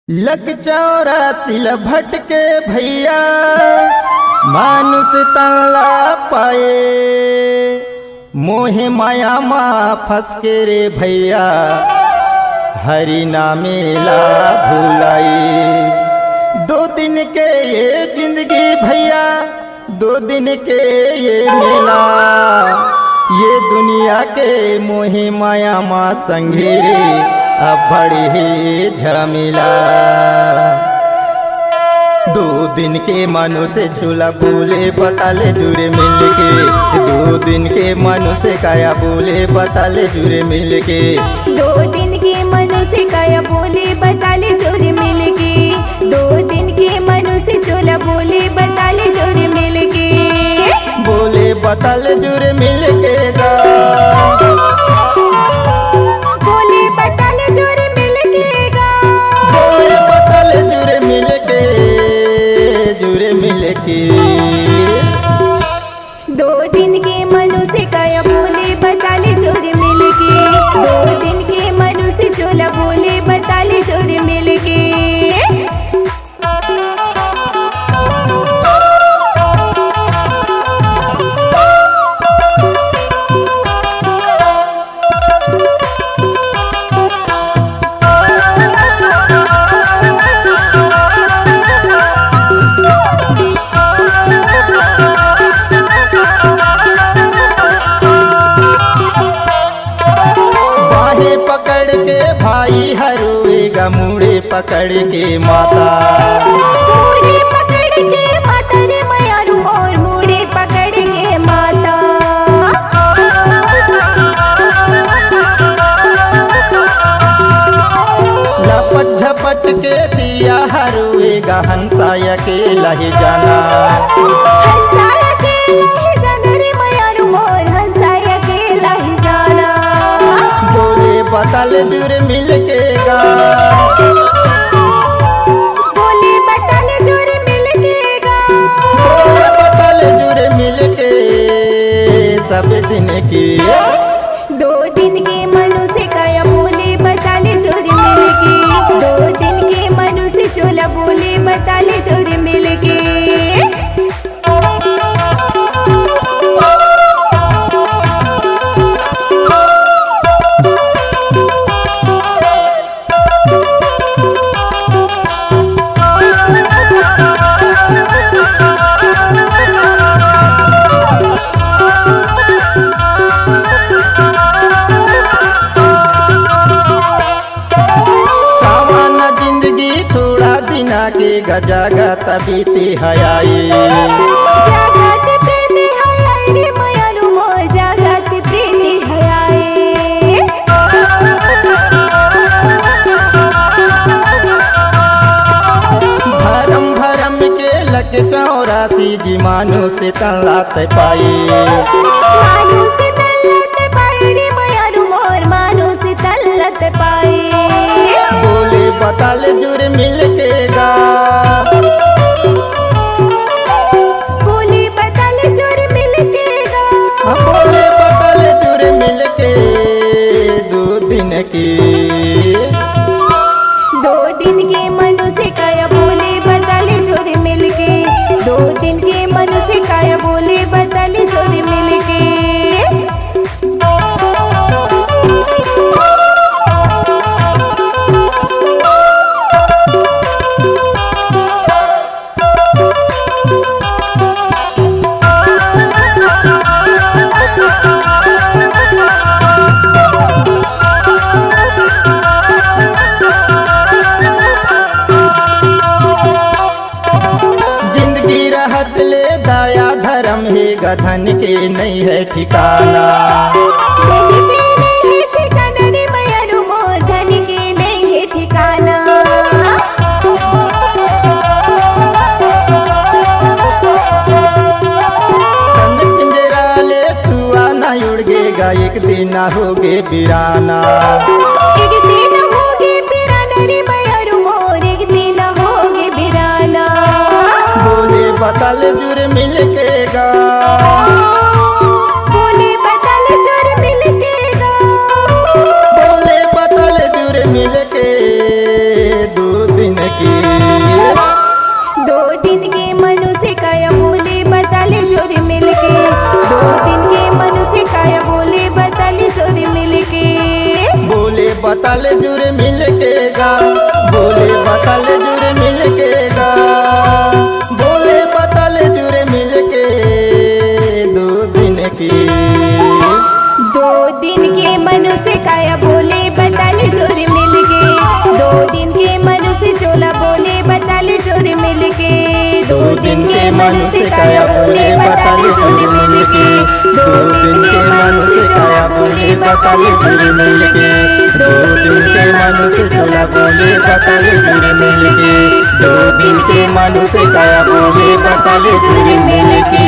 लग 84 भटके भैया मानुष तल्ला पाए, मोहे माया मा फंस के रे भैया हरि नामेला भूलाई। 2 दिन के ये जिंदगी भैया 2 दिन के ये मेला, ये दुनिया के मोहे माया मा संगे रे अब बड़ी झमेला। 2 दिन के मनु से झूला बोले बताले जुरे मिल के, 2 दिन के मनु से काया बोले बताले जुरे मिल के, 2 दिन के मनु से काया बोले बताले जुरे मिल के, 2 दिन के मनु से झूला बोले बताले जुरे मिल के, बोले बताले जुरे मिल के गा, बोले बताले जुरे मिल के गा, बोले बताले जुरे मिल के, जुरे मिल के। 2 दिन के मनु से काया बोले बताले जुरे मिल के, 2 दिन के मनु से झूला बोले बताले जुरे मिल के। पकड़ के भाई हरुएगा मुड़े पकड़ के माता, मुड़े पकड़ के माता रे मयारू और मुड़े पकड़ के माता, लपट झपट के दिया हरुएगा हंसा अकेला ही जाना, हंसा अकेला ही जाना रे मयारू और हंसा अकेला ही जाना, बोले बताले जुरे मिल के गा, बोले बताले जुरे मिल के गा, बोले बताले जुरे मिल के सब दिन की। 2 दिन के मनु से काया बोले बताले जुरे मिल के, 2 दिन के मनु से झूला बोले बताले जुरे मिल के। के गजागत बीती हयाई, जागत प्रीति हयाई रे मयारू मोर जागत प्रीति हयाई, भरम भरम के लग 84 जी मानो से तलात पाई, मानो से तल्लत पाई रे मयारू मोर मानो से तल्लत पाई, बोले बताले जुरे मिल के गा, बोले बताले जुरे मिल के गा, बोले बताले जुरे मिल के 2 दिन की। 2 दिन के मनु से काया बोले बताले जुरे मिल के, 2 दिन के मनु से काया बोले बताले जुरे मिल के। जिंदगी रहत ले दाया धर्म है गधन के नहीं है ठिकाना, धन के नहीं है ठिकाना रे मयारू मोर धन के नहीं है ठिकाना, पिंजरा ले सुआ ना उड़ेगा एक दिन ना होगे बिराना, एक दिन होगे बिराना रे मयारू मोर एक दिन होगे बिराना, बोले बताले जुरे मिल के गा, बोले बताले जुरे मिल के गा, बोले बताले जुरे मिल के 2 दिन की। दो दिन के मनुष्य काया बोले बताले जोर मिलके, दो दिन के मनुष्य काया बोले बताले जोर मिलके। बोले बताले जुरे मिल के गा, बोले बताले जुरे मिल के गा, बोले बताले जुरे मिल के। दो दिन की, दो दिन के मनुष्य काया बोले बताले जोर मिलके, दो दिन के मनुष्य चोला बोले बताले जोर मिलके। दो दिन के मनुष्य काया बोले बताले जुरे मिल के, दो दिन के मनुष्य काया बोले बताले जुरे मिल के, दो दिन के मनुष्य चोला बोले बताले जुरे मिल के, दो दिन के मनुष्य काया बोले बताले जुरे मिल के।